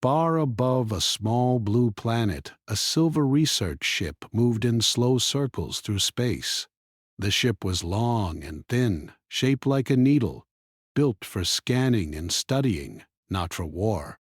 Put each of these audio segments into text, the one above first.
Far above a small blue planet, a silver research ship moved in slow circles through space. The ship was long and thin, shaped like a needle, built for scanning and studying, not for war.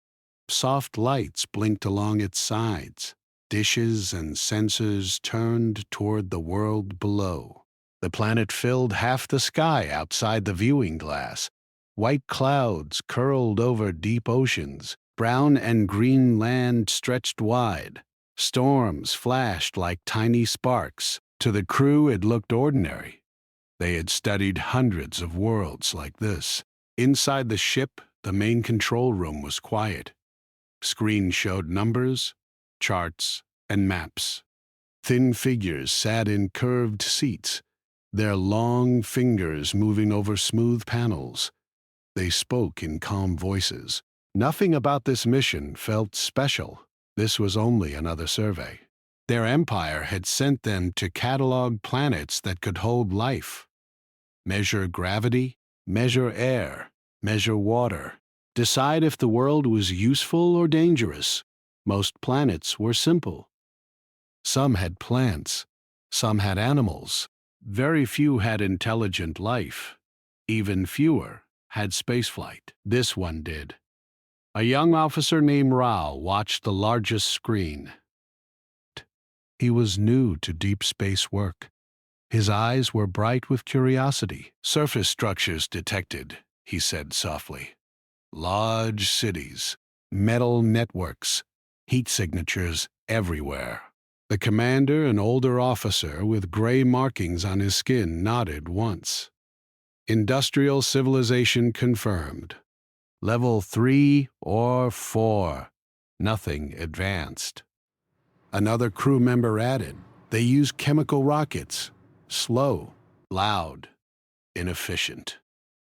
Soft lights blinked along its sides. Dishes and sensors turned toward the world below. The planet filled half the sky outside the viewing glass. White clouds curled over deep oceans. Brown and green land stretched wide. Storms flashed like tiny sparks. To the crew, it looked ordinary. They had studied hundreds of worlds like this. Inside the ship, the main control room was quiet. Screens showed numbers, charts, and maps. Thin figures sat in curved seats, their long fingers moving over smooth panels. They spoke in calm voices. Nothing about this mission felt special. This was only another survey. Their empire had sent them to catalog planets that could hold life. Measure gravity, measure air, measure water. Decide if the world was useful or dangerous. Most planets were simple. Some had plants, some had animals. Very few had intelligent life. Even fewer had spaceflight. This one did. A young officer named Raoul watched the largest screen. He was new to deep space work. His eyes were bright with curiosity. Surface structures detected, he said softly. Large cities, metal networks, heat signatures everywhere. The commander, an older officer with gray markings on his skin, nodded once. Industrial civilization confirmed. Level 3 or 4. Nothing advanced. Another crew member added, they use chemical rockets. Slow, loud, inefficient.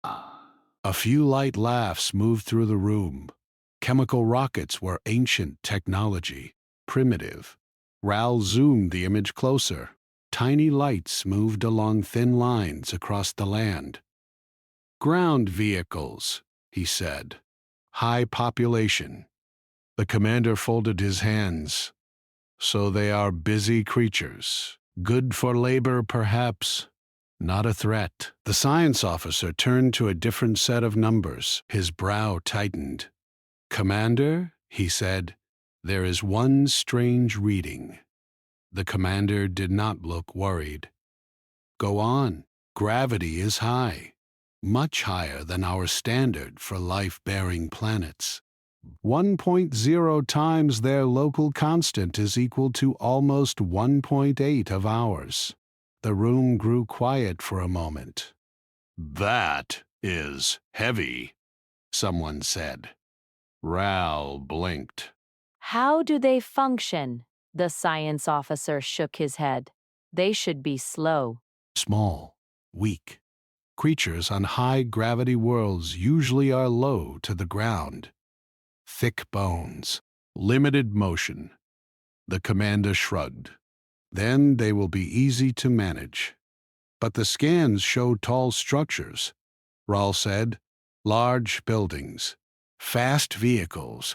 A few light laughs moved through the room. Chemical rockets were ancient technology, primitive. Raoul zoomed the image closer. Tiny lights moved along thin lines across the land. Ground vehicles, he said. High population. The commander folded his hands. So they are busy creatures. Good for labor, perhaps. Not a threat. The science officer turned to a different set of numbers. His brow tightened. Commander, he said, there is one strange reading. The commander did not look worried. Go on. Gravity is high. Much higher than our standard for life-bearing planets. 1.0 times their local constant is equal to almost 1.8 of ours. The room grew quiet for a moment. That is heavy, someone said. Raoul blinked. How do they function? The science officer shook his head. They should be slow. Small, weak. Creatures on high-gravity worlds usually are low to the ground. Thick bones, limited motion. The commander shrugged. Then they will be easy to manage. But the scans show tall structures, Raoul said. Large buildings, fast vehicles,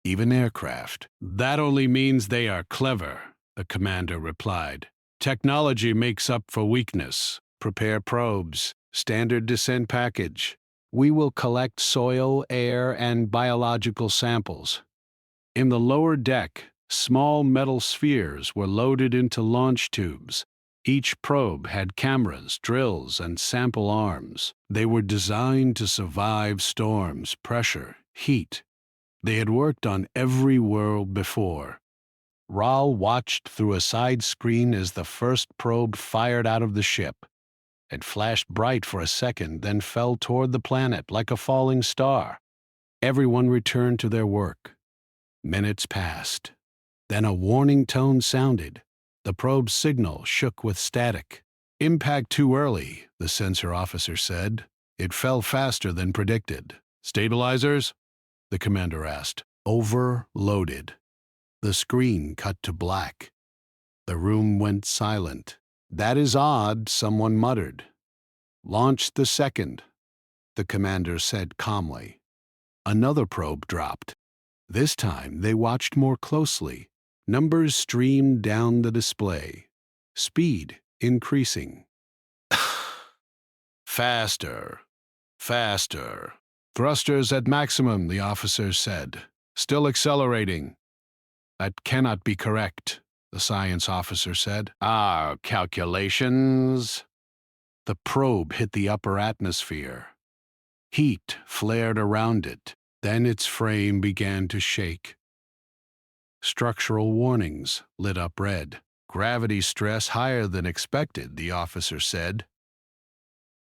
even aircraft. That only means they are clever, the commander replied. Technology makes up for weakness. Prepare probes, standard descent package. We will collect soil, air, and biological samples. In the lower deck, small metal spheres were loaded into launch tubes. Each probe had cameras, drills, and sample arms. They were designed to survive storms, pressure, heat. They had worked on every world before. Raoul watched through a side screen as the first probe fired out of the ship. It flashed bright for a second, then fell toward the planet like a falling star. Everyone returned to their work. Minutes passed. Then a warning tone sounded. The probe's signal shook with static. Impact too early, the sensor officer said. It fell faster than predicted. Stabilizers? The commander asked. Overloaded. The screen cut to black. The room went silent. That is odd, someone muttered. Launch the second, the commander said calmly. Another probe dropped. This time they watched more closely. Numbers streamed down the display, speed increasing. Faster, faster. Thrusters at maximum, the officer said. Still accelerating. That cannot be correct, the science officer said. Our calculations. The probe hit the upper atmosphere. Heat flared around it. Then its frame began to shake. Structural warnings lit up red. Gravity stress higher than expected, the officer said.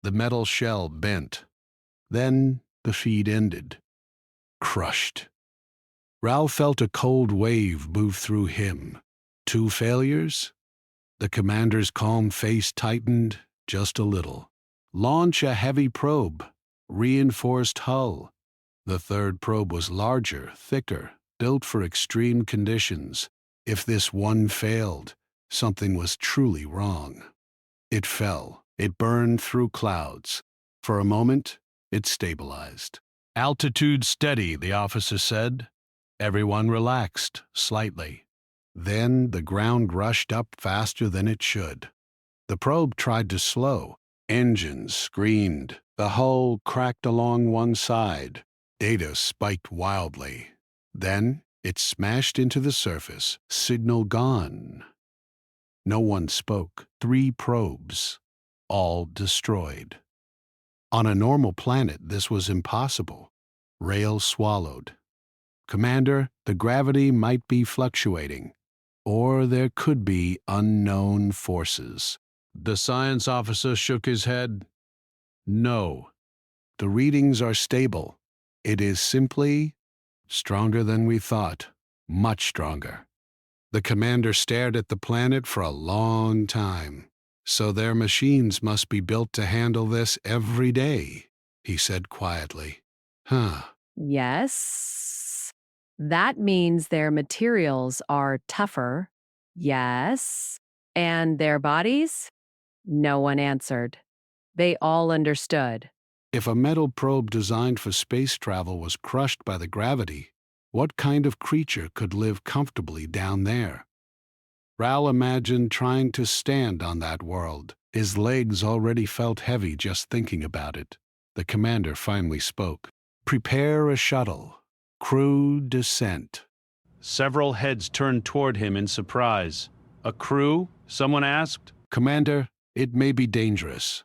The metal shell bent. Then the feed ended. Crushed. Ralph felt a cold wave move through him. 2 failures? The commander's calm face tightened just a little. Launch a heavy probe. Reinforced hull. The 3rd probe was larger, thicker, built for extreme conditions. If this one failed, something was truly wrong. It fell. It burned through clouds. For a moment, it stabilized. Altitude steady, the officer said. Everyone relaxed slightly. Then the ground rushed up faster than it should. The probe tried to slow. Engines screamed. The hull cracked along one side. Data spiked wildly. Then it smashed into the surface. Signal gone. No one spoke. 3 probes, all destroyed. On a normal planet, this was impossible. Rail swallowed. Commander, the gravity might be fluctuating, or there could be unknown forces. The science officer shook his head. No, the readings are stable. It is simply stronger than we thought, much stronger. The commander stared at the planet for a long time. So their machines must be built to handle this every day, he said quietly. Huh. Yes. That means their materials are tougher. Yes. And their bodies? No one answered. They all understood. If a metal probe designed for space travel was crushed by the gravity, what kind of creature could live comfortably down there? Raoul imagined trying to stand on that world. His legs already felt heavy just thinking about it. The commander finally spoke. Prepare a shuttle. Crew descent. Several heads turned toward him in surprise. A crew? Someone asked. Commander, it may be dangerous.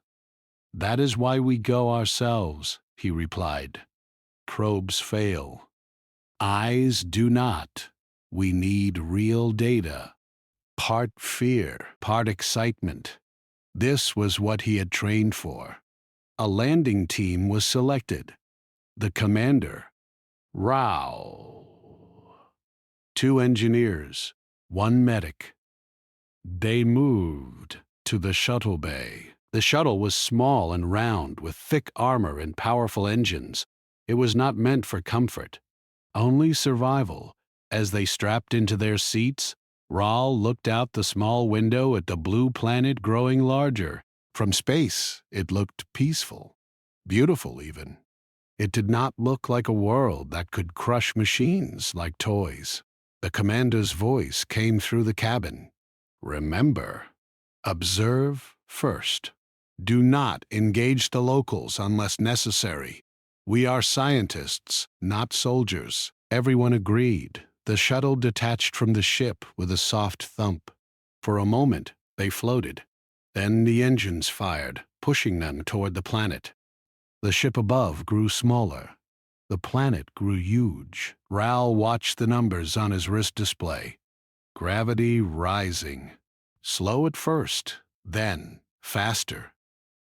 That is why we go ourselves, he replied. Probes fail. Eyes do not. We need real data. Part fear, part excitement. This was what he had trained for. A landing team was selected. The commander, Rao. 2 engineers, 1 medic. They moved to the shuttle bay. The shuttle was small and round, with thick armor and powerful engines. It was not meant for comfort, only survival. As they strapped into their seats, Raoul looked out the small window at the blue planet growing larger. From space, it looked peaceful, beautiful even. It did not look like a world that could crush machines like toys. The commander's voice came through the cabin. Remember, observe first. Do not engage the locals unless necessary. We are scientists, not soldiers. Everyone agreed. The shuttle detached from the ship with a soft thump. For a moment, they floated. Then the engines fired, pushing them toward the planet. The ship above grew smaller. The planet grew huge. Raoul watched the numbers on his wrist display. Gravity rising. Slow at first, then faster.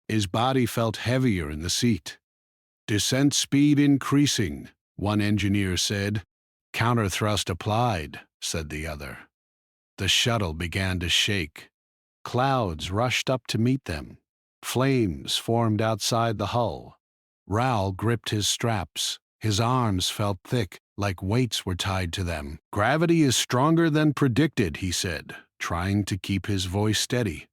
His body felt heavier in the seat. Descent speed increasing, one engineer said. Counter-thrust applied, said the other. The shuttle began to shake. Clouds rushed up to meet them. Flames formed outside the hull. Raoul gripped his straps. His arms felt thick, like weights were tied to them. Gravity is stronger than predicted, he said, trying to keep his voice steady.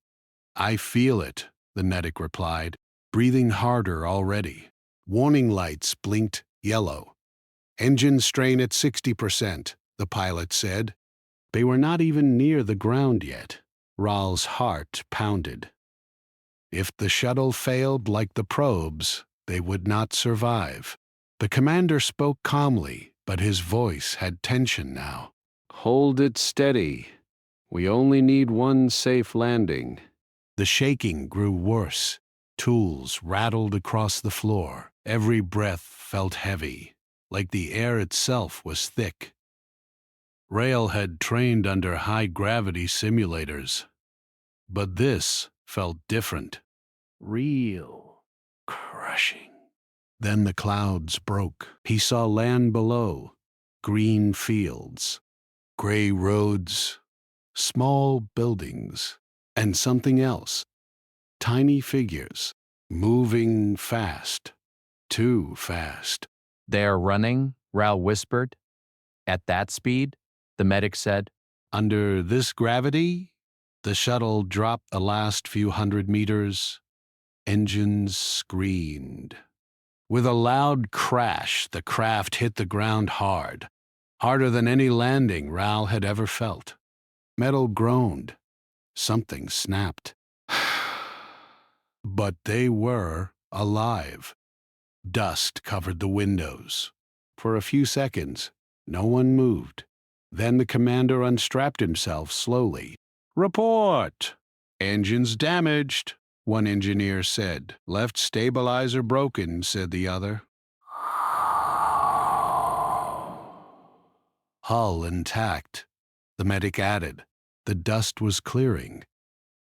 I feel it, the medic replied, breathing harder already. Warning lights blinked yellow. Engine strain at 60%, the pilot said. They were not even near the ground yet. Rahl's heart pounded. If the shuttle failed like the probes, they would not survive. The commander spoke calmly, but his voice had tension now. Hold it steady. We only need one safe landing. The shaking grew worse. Tools rattled across the floor. Every breath felt heavy, like the air itself was thick. Rail had trained under high-gravity simulators, but this felt different. Real. Crushing. Then the clouds broke. He saw land below, green fields, gray roads, small buildings, and something else. Tiny figures, moving fast. Too fast. They're running, Rahl whispered. At that speed, the medic said. Under this gravity, the shuttle dropped the last few hundred meters. Engines screamed. With a loud crash, the craft hit the ground hard, harder than any landing Rahl had ever felt. Metal groaned. Something snapped. But they were alive. Dust covered the windows. For a few seconds, no one moved. Then the commander unstrapped himself slowly. Report! Engines damaged, one engineer said. Left stabilizer broken, said the other. Hull intact, the medic added. The dust was clearing.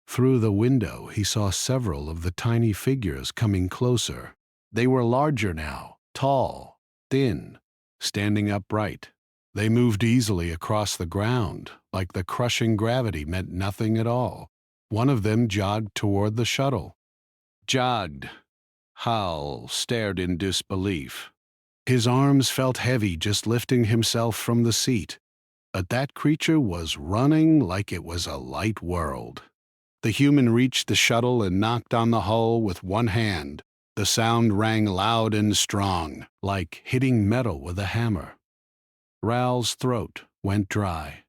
Through the window, he saw several of the tiny figures coming closer. They were larger now, tall, thin, standing upright. They moved easily across the ground, like the crushing gravity meant nothing at all. One of them jogged toward the shuttle. Jogged. Hal stared in disbelief. His arms felt heavy just lifting himself from the seat. But that creature was running like it was a light world. The human reached the shuttle and knocked on the hull with one hand. The sound rang loud and strong, like hitting metal with a hammer. Rahl's throat went dry.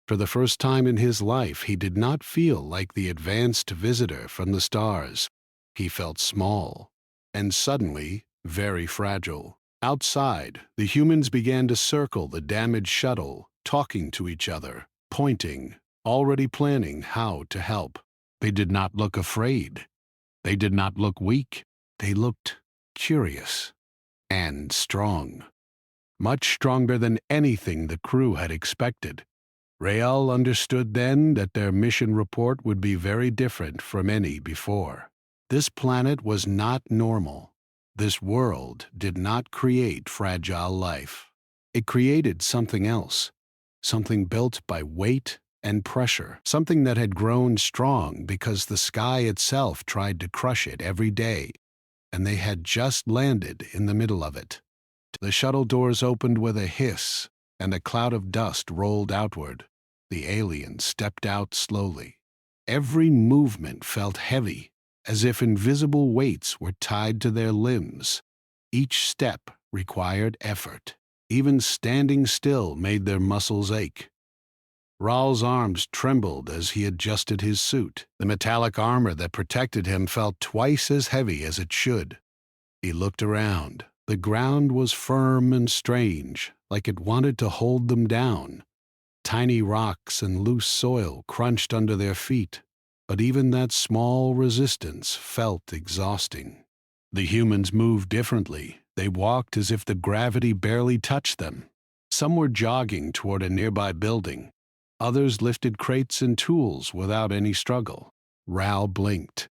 For the first time in his life, he did not feel like the advanced visitor from the stars. He felt small, and suddenly very fragile. Outside, the humans began to circle the damaged shuttle, talking to each other, pointing, already planning how to help. They did not look afraid. They did not look weak. They looked curious and strong. Much stronger than anything the crew had expected. Rahl understood then that their mission report would be very different from any before. This planet was not normal. This world did not create fragile life. It created something else, something built by weight and pressure, something that had grown strong because the sky itself tried to crush it every day, and they had just landed in the middle of it. The shuttle doors opened with a hiss, and a cloud of dust rolled outward. The aliens stepped out slowly. Every movement felt heavy, as if invisible weights were tied to their limbs. Each step required effort. Even standing still made their muscles ache. Rahl's arms trembled as he adjusted his suit. The metallic armor that protected him felt twice as heavy as it should. He looked around. The ground was firm and strange, like it wanted to hold them down. Tiny rocks and loose soil crunched under their feet, but even that small resistance felt exhausting. The humans moved differently. They walked as if the gravity barely touched them. Some were jogging toward a nearby building. Others lifted crates and tools without any struggle. Rahl blinked.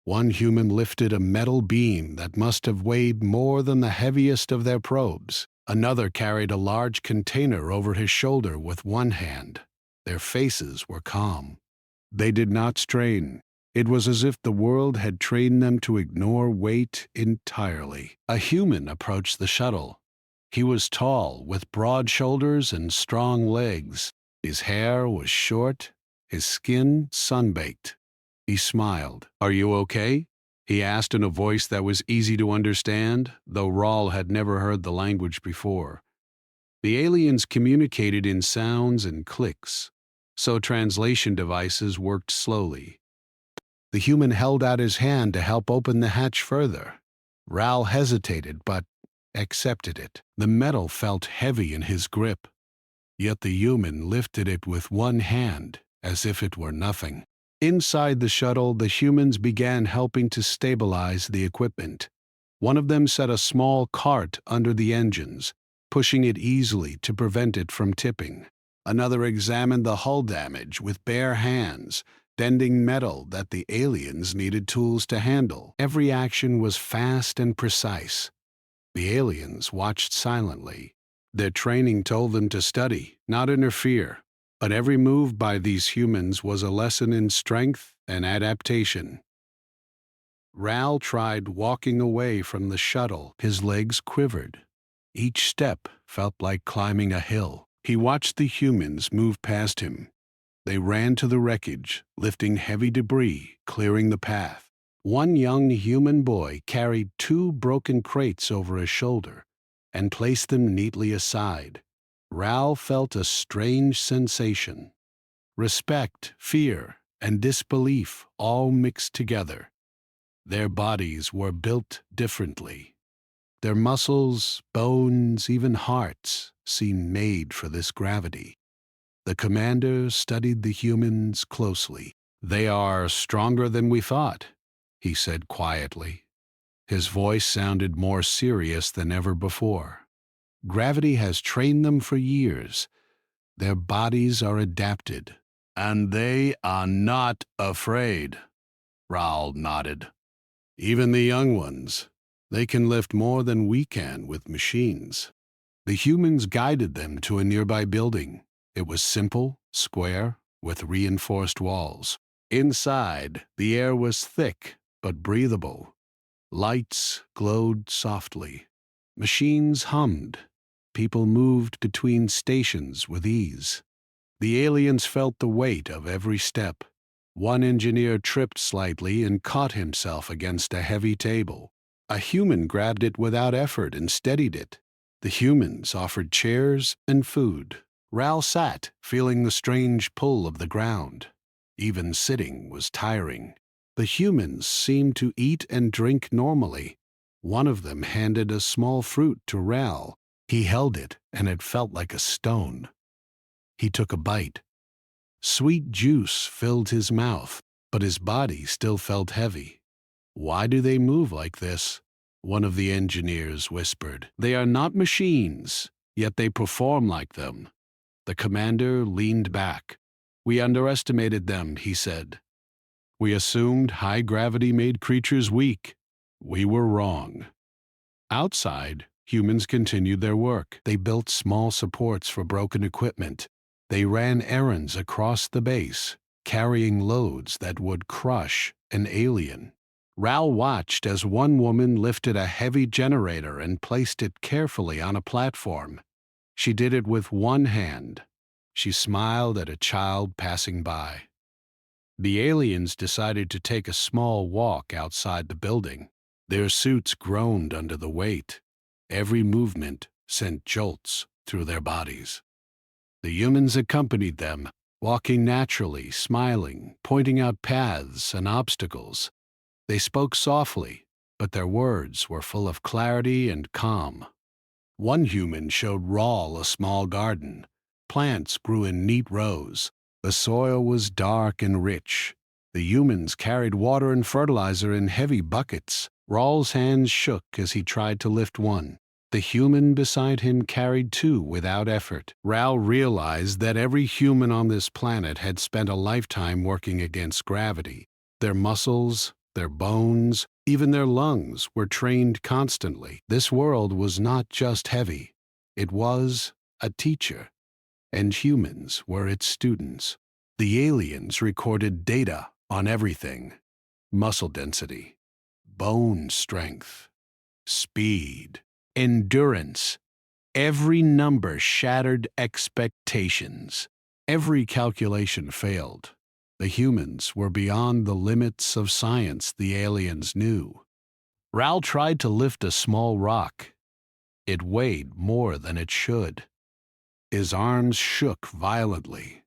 One human lifted a metal beam that must have weighed more than the heaviest of their probes. Another carried a large container over his shoulder with one hand. Their faces were calm. They did not strain. It was as if the world had trained them to ignore weight entirely. A human approached the shuttle. He was tall, with broad shoulders and strong legs. His hair was short, his skin sun-baked. He smiled. "Are you okay?" he asked in a voice that was easy to understand, though Rawl had never heard the language before. The aliens communicated in sounds and clicks, so translation devices worked slowly. The human held out his hand to help open the hatch further. Rawl hesitated, but accepted it. The metal felt heavy in his grip, yet the human lifted it with one hand, as if it were nothing. Inside the shuttle, the humans began helping to stabilize the equipment. One of them set a small cart under the engines, pushing it easily to prevent it from tipping. Another examined the hull damage with bare hands, bending metal that the aliens needed tools to handle. Every action was fast and precise. The aliens watched silently. Their training told them to study, not interfere, but every move by these humans was a lesson in strength and adaptation. Rawl tried walking away from the shuttle. His legs quivered. Each step felt like climbing a hill. He watched the humans move past him. They ran to the wreckage, lifting heavy debris, clearing the path. One young human boy carried 2 broken crates over his shoulder and placed them neatly aside. Rawl felt a strange sensation. Respect, fear, and disbelief all mixed together. Their bodies were built differently. Their muscles, bones, even hearts seemed made for this gravity. The commander studied the humans closely. "They are stronger than we thought," he said quietly. His voice sounded more serious than ever before. "Gravity has trained them for years. Their bodies are adapted. And they are not afraid." Rawl nodded. "Even the young ones. They can lift more than we can with machines." The humans guided them to a nearby building. It was simple, square, with reinforced walls. Inside, the air was thick but breathable. Lights glowed softly. Machines hummed. People moved between stations with ease. The aliens felt the weight of every step. One engineer tripped slightly and caught himself against a heavy table. A human grabbed it without effort and steadied it. The humans offered chairs and food. Rawl sat, feeling the strange pull of the ground. Even sitting was tiring. The humans seemed to eat and drink normally. One of them handed a small fruit to Rawl. He held it, and it felt like a stone. He took a bite. Sweet juice filled his mouth, but his body still felt heavy. "Why do they move like this?" one of the engineers whispered. "They are not machines, yet they perform like them." The commander leaned back. "We underestimated them," he said. "We assumed high gravity made creatures weak. We were wrong." Outside, humans continued their work. They built small supports for broken equipment. They ran errands across the base, carrying loads that would crush an alien. Rawl watched as one woman lifted a heavy generator and placed it carefully on a platform. She did it with one hand. She smiled at a child passing by. The aliens decided to take a small walk outside the building. Their suits groaned under the weight. Every movement sent jolts through their bodies. The humans accompanied them, walking naturally, smiling, pointing out paths and obstacles. They spoke softly, but their words were full of clarity and calm. One human showed Rawl a small garden. Plants grew in neat rows. The soil was dark and rich. The humans carried water and fertilizer in heavy buckets. Rawl's hands shook as he tried to lift one. The human beside him carried 2 without effort. Rawl realized that every human on this planet had spent a lifetime working against gravity. Their muscles, their bones, even their lungs were trained constantly. This world was not just heavy. It was a teacher, and humans were its students. The aliens recorded data on everything: muscle density, bone strength, speed, endurance. Every number shattered expectations. Every calculation failed. The humans were beyond the limits of science the aliens knew. Ral tried to lift a small rock. It weighed more than it should. His arms shook violently.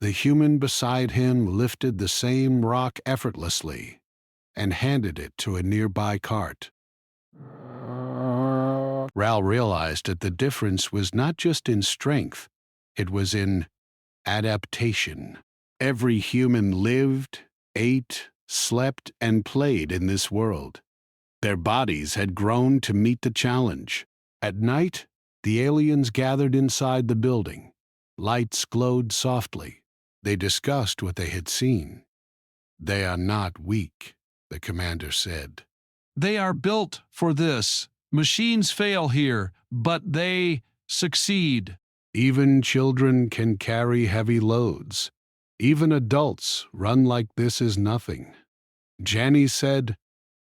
The human beside him lifted the same rock effortlessly and handed it to a nearby cart. Ral realized that the difference was not just in strength, it was in adaptation. Every human lived, ate, slept, and played in this world. Their bodies had grown to meet the challenge. At night, the aliens gathered inside the building. Lights glowed softly. They discussed what they had seen. "They are not weak," the commander said. "They are built for this. Machines fail here, but they succeed." "Even children can carry heavy loads. Even adults run like this is nothing." Janny said,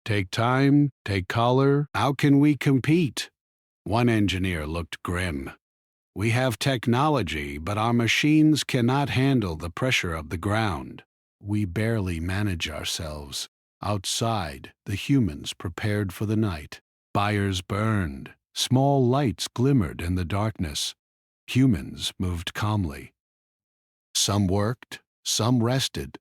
"Take time, take color. How can we compete?" One engineer looked grim. "We have technology, but our machines cannot handle the pressure of the ground. We barely manage ourselves." Outside, the humans prepared for the night. Fires burned. Small lights glimmered in the darkness. Humans moved calmly. Some worked, some rested.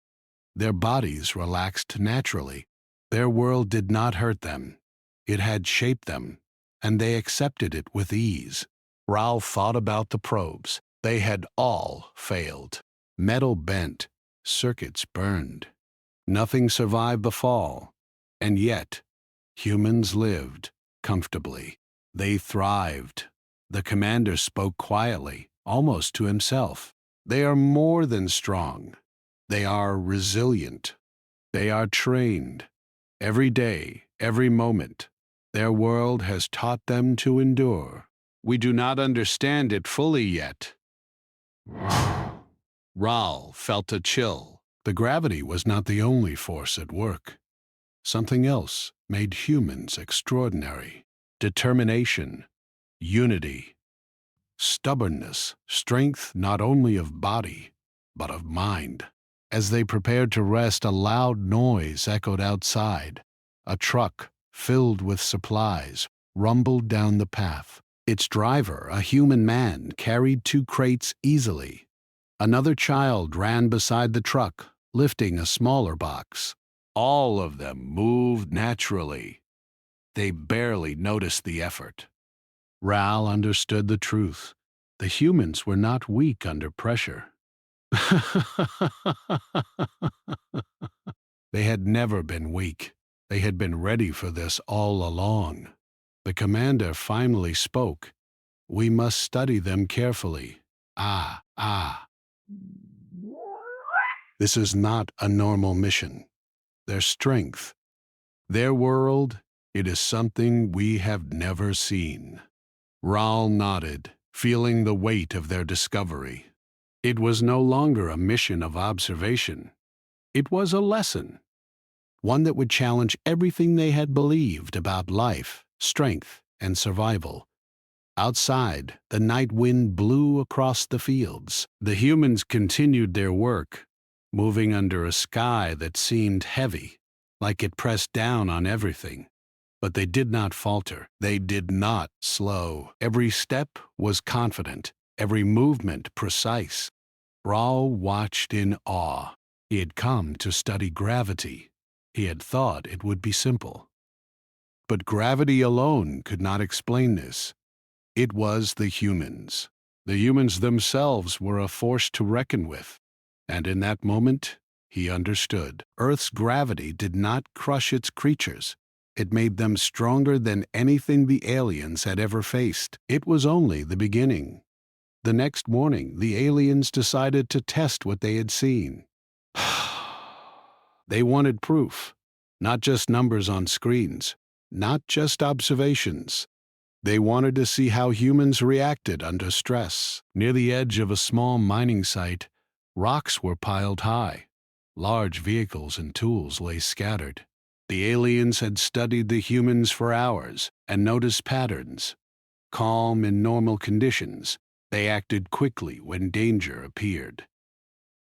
Their bodies relaxed naturally. Their world did not hurt them. It had shaped them, and they accepted it with ease. Ralph thought about the probes. They had all failed. Metal bent, circuits burned. Nothing survived the fall, and yet humans lived comfortably. They thrived. The commander spoke quietly, almost to himself. "They are more than strong. They are resilient. They are trained. Every day, every moment, their world has taught them to endure. We do not understand it fully yet." Ral felt a chill. The gravity was not the only force at work. Something else made humans extraordinary. Determination, unity, stubbornness, strength not only of body, but of mind. As they prepared to rest, a loud noise echoed outside. A truck, filled with supplies, rumbled down the path. Its driver, a human man, carried 2 crates easily. Another child ran beside the truck, lifting a smaller box. All of them moved naturally. They barely noticed the effort. Ral understood the truth. The humans were not weak under pressure. They had never been weak. They had been ready for this all along. The commander finally spoke. "We must study them carefully. Ah. This is not a normal mission. Their strength, their world, it is something we have never seen." Raul nodded, feeling the weight of their discovery. It was no longer a mission of observation. It was a lesson, one that would challenge everything they had believed about life, strength, and survival. Outside, the night wind blew across the fields. The humans continued their work, moving under a sky that seemed heavy, like it pressed down on everything. But they did not falter. They did not slow. Every step was confident, every movement precise. Raul watched in awe. He had come to study gravity. He had thought it would be simple. But gravity alone could not explain this. It was the humans. The humans themselves were a force to reckon with. And in that moment, he understood. Earth's gravity did not crush its creatures. It made them stronger than anything the aliens had ever faced. It was only the beginning. The next morning, the aliens decided to test what they had seen. They wanted proof, not just numbers on screens, not just observations. They wanted to see how humans reacted under stress. Near the edge of a small mining site, rocks were piled high. Large vehicles and tools lay scattered. The aliens had studied the humans for hours and noticed patterns. Calm in normal conditions, they acted quickly when danger appeared.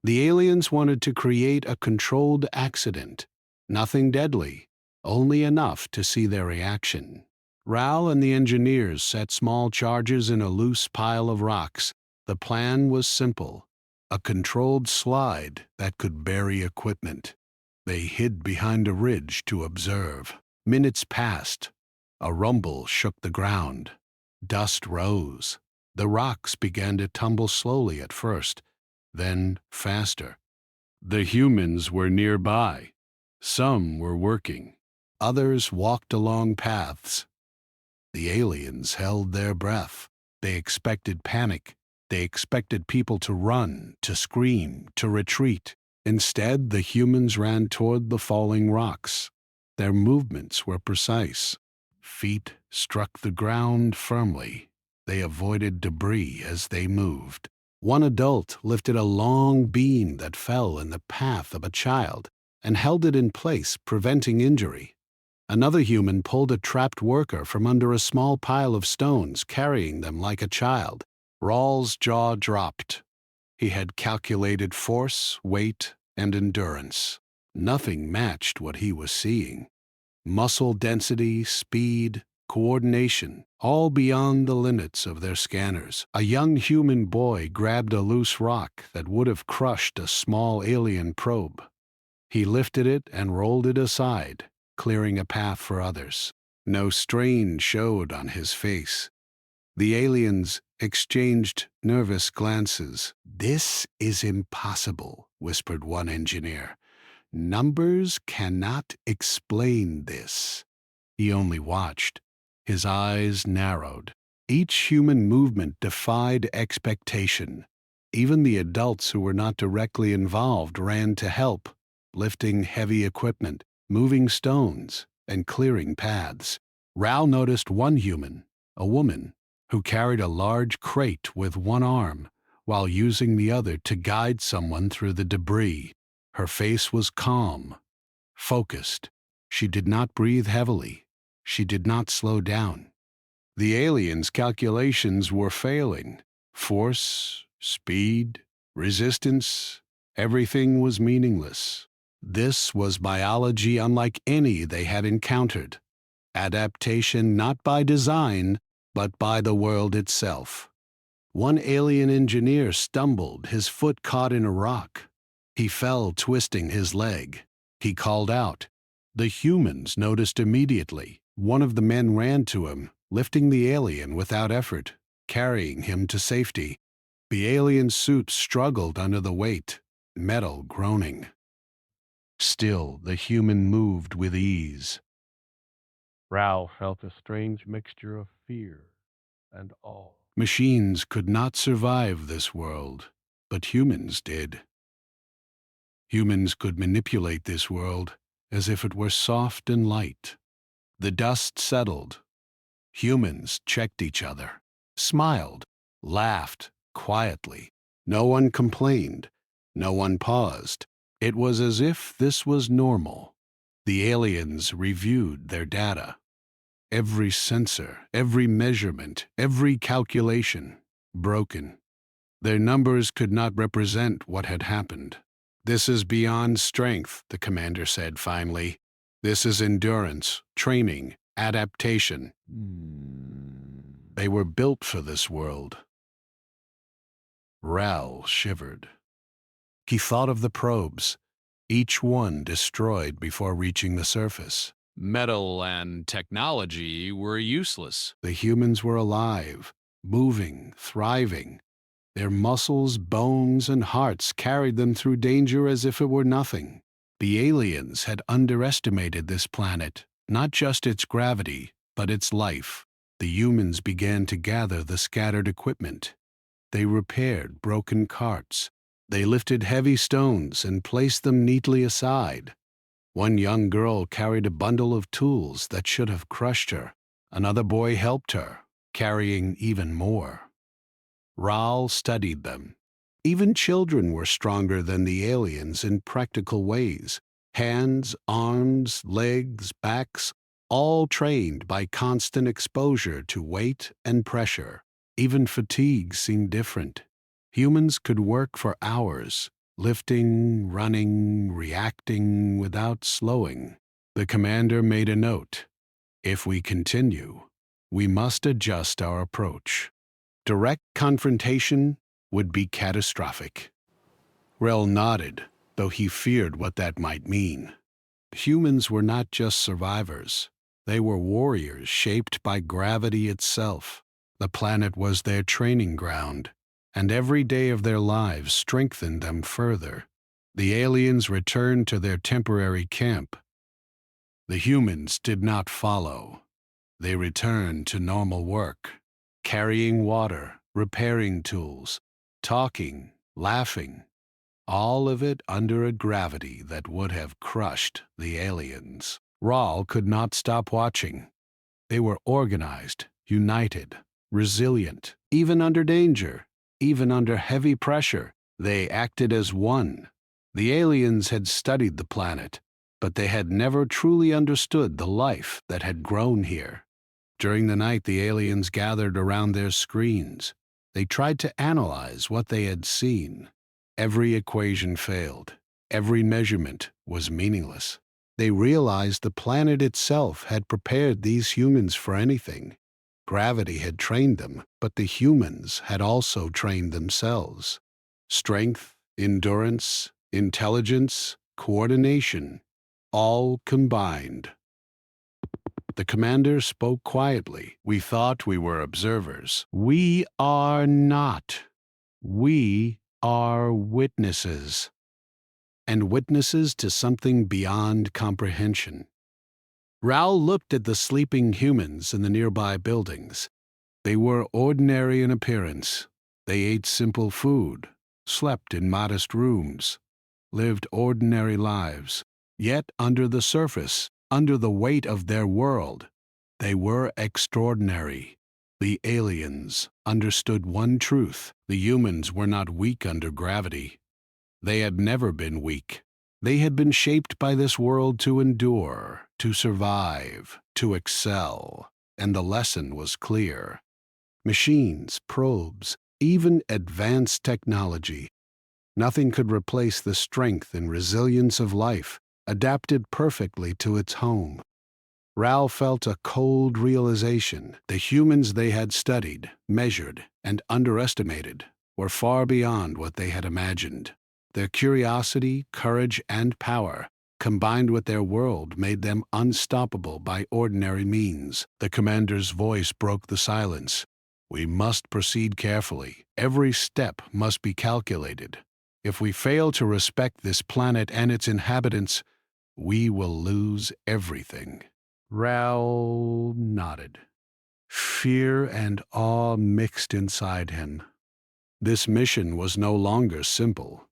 The aliens wanted to create a controlled accident. Nothing deadly, only enough to see their reaction. Ral and the engineers set small charges in a loose pile of rocks. The plan was simple: a controlled slide that could bury equipment. They hid behind a ridge to observe. Minutes passed. A rumble shook the ground. Dust rose. The rocks began to tumble slowly at first, then faster. The humans were nearby. Some were working. Others walked along paths. The aliens held their breath. They expected panic. They expected people to run, to scream, to retreat. Instead, the humans ran toward the falling rocks. Their movements were precise. Feet struck the ground firmly. They avoided debris as they moved. One adult lifted a long beam that fell in the path of a child and held it in place, preventing injury. Another human pulled a trapped worker from under a small pile of stones, carrying them like a child. Rawls' jaw dropped. He had calculated force, weight, and endurance. Nothing matched what he was seeing. Muscle density, speed, coordination, all beyond the limits of their scanners. A young human boy grabbed a loose rock that would have crushed a small alien probe. He lifted it and rolled it aside, clearing a path for others. No strain showed on his face. The aliens exchanged nervous glances. "This is impossible," whispered one engineer. "Numbers cannot explain this." He only watched. His eyes narrowed. Each human movement defied expectation. Even the adults who were not directly involved ran to help, lifting heavy equipment, moving stones, and clearing paths. Ral noticed one human, a woman, who carried a large crate with one arm while using the other to guide someone through the debris. Her face was calm, focused. She did not breathe heavily. She did not slow down. The aliens' calculations were failing. Force, speed, resistance, everything was meaningless. This was biology unlike any they had encountered. Adaptation not by design, but by the world itself. One alien engineer stumbled, his foot caught in a rock. He fell, twisting his leg. He called out. The humans noticed immediately. One of the men ran to him, lifting the alien without effort, carrying him to safety. The alien suit struggled under the weight, metal groaning. Still, the human moved with ease. Rao felt a strange mixture of fear and awe. Machines could not survive this world, but humans did. Humans could manipulate this world as if it were soft and light. The dust settled. Humans checked each other, smiled, laughed quietly. No one complained. No one paused. It was as if this was normal. The aliens reviewed their data. Every sensor, every measurement, every calculation, broken. Their numbers could not represent what had happened. "This is beyond strength," the commander said finally. "This is endurance, training, adaptation. They were built for this world." Ral shivered. He thought of the probes, each one destroyed before reaching the surface. Metal and technology were useless. The humans were alive, moving, thriving. Their muscles, bones, and hearts carried them through danger as if it were nothing. The aliens had underestimated this planet, not just its gravity, but its life. The humans began to gather the scattered equipment. They repaired broken carts. They lifted heavy stones and placed them neatly aside. One young girl carried a bundle of tools that should have crushed her. Another boy helped her, carrying even more. Ral studied them. Even children were stronger than the aliens in practical ways. Hands, arms, legs, backs, all trained by constant exposure to weight and pressure. Even fatigue seemed different. Humans could work for hours, lifting, running, reacting without slowing. The commander made a note. If we continue, we must adjust our approach. Direct confrontation would be catastrophic. Rel nodded, though he feared what that might mean. Humans were not just survivors. They were warriors shaped by gravity itself. The planet was their training ground, and every day of their lives strengthened them further. The aliens returned to their temporary camp. The humans did not follow. They returned to normal work, carrying water, repairing tools, talking, laughing, all of it under a gravity that would have crushed the aliens. Rahl could not stop watching. They were organized, united, resilient, even under danger, even under heavy pressure. They acted as one. The aliens had studied the planet, but they had never truly understood the life that had grown here. During the night, the aliens gathered around their screens. They tried to analyze what they had seen. Every equation failed. Every measurement was meaningless. They realized the planet itself had prepared these humans for anything. Gravity had trained them, but the humans had also trained themselves. Strength, endurance, intelligence, coordination, all combined. The commander spoke quietly. We thought we were observers. We are not. We are witnesses. And witnesses to something beyond comprehension. Raoul looked at the sleeping humans in the nearby buildings. They were ordinary in appearance. They ate simple food, slept in modest rooms, lived ordinary lives. Yet under the surface, under the weight of their world, they were extraordinary. The aliens understood one truth. The humans were not weak under gravity. They had never been weak. They had been shaped by this world to endure, to survive, to excel. And the lesson was clear. Machines, probes, even advanced technology. Nothing could replace the strength and resilience of life, adapted perfectly to its home. Raoul felt a cold realization. The humans they had studied, measured, and underestimated were far beyond what they had imagined. Their curiosity, courage, and power, combined with their world, made them unstoppable by ordinary means. The commander's voice broke the silence. We must proceed carefully. Every step must be calculated. If we fail to respect this planet and its inhabitants, we will lose everything. Raoul nodded. Fear and awe mixed inside him. This mission was no longer simple.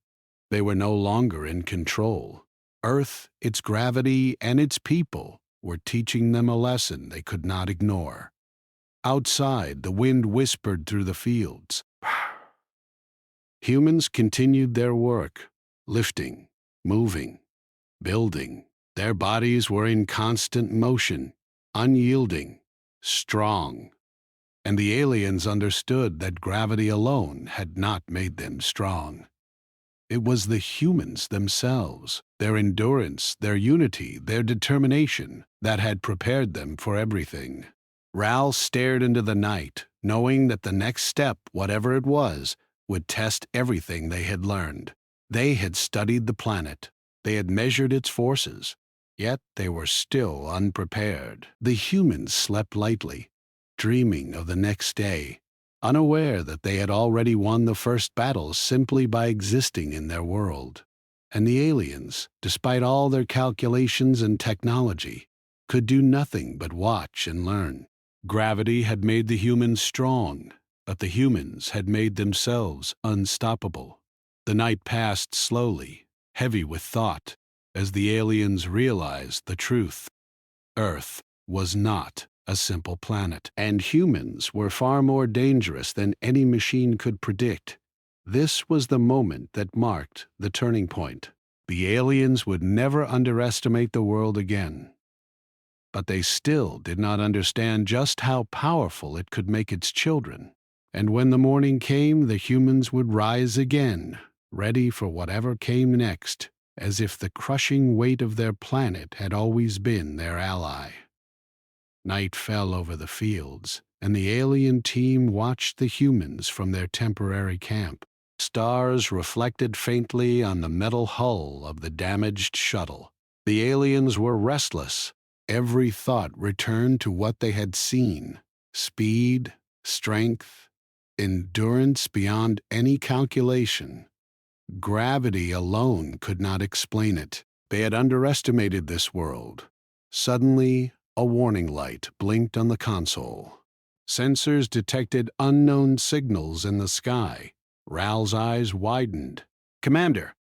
They were no longer in control. Earth, its gravity, and its people were teaching them a lesson they could not ignore. Outside, the wind whispered through the fields. Humans continued their work, lifting, moving, building. Their bodies were in constant motion, unyielding, strong. And the aliens understood that gravity alone had not made them strong. It was the humans themselves, their endurance, their unity, their determination, that had prepared them for everything. Raoul stared into the night, knowing that the next step, whatever it was, would test everything they had learned. They had studied the planet. They had measured its forces. Yet they were still unprepared. The humans slept lightly, dreaming of the next day, unaware that they had already won the first battle simply by existing in their world. And the aliens, despite all their calculations and technology, could do nothing but watch and learn. Gravity had made the humans strong, but the humans had made themselves unstoppable. The night passed slowly, heavy with thought, as the aliens realized the truth. Earth was not a simple planet, and humans were far more dangerous than any machine could predict. This was the moment that marked the turning point. The aliens would never underestimate the world again. But they still did not understand just how powerful it could make its children. And when the morning came, the humans would rise again, ready for whatever came next, as if the crushing weight of their planet had always been their ally. Night fell over the fields, and the alien team watched the humans from their temporary camp. Stars reflected faintly on the metal hull of the damaged shuttle. The aliens were restless. Every thought returned to what they had seen: speed, strength, endurance beyond any calculation. Gravity alone could not explain it. They had underestimated this world. Suddenly, a warning light blinked on the console. Sensors detected unknown signals in the sky. Ral's eyes widened. "Commander,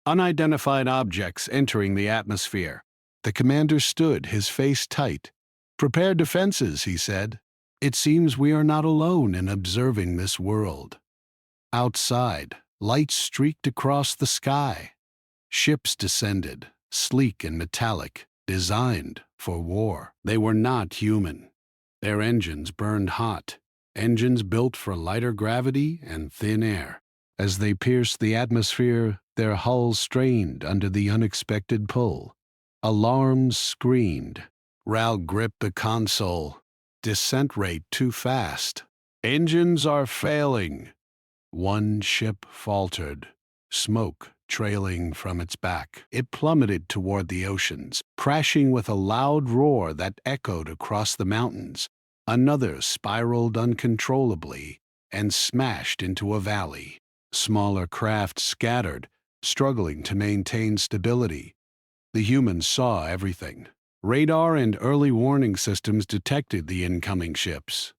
unidentified objects entering the atmosphere." The commander stood, his face tight. "Prepare defenses," he said. "It seems we are not alone in observing this world." Outside, lights streaked across the sky. Ships descended, sleek and metallic, designed for war. They were not human. Their engines burned hot, engines built for lighter gravity and thin air. As they pierced the atmosphere, their hulls strained under the unexpected pull. Alarms screamed. Ral gripped the console. "Descent rate too fast. Engines are failing." One ship faltered, smoke trailing from its back. It plummeted toward the oceans, crashing with a loud roar that echoed across the mountains. Another spiraled uncontrollably and smashed into a valley. Smaller craft scattered, struggling to maintain stability. The humans saw everything. Radar and early warning systems detected the incoming ships.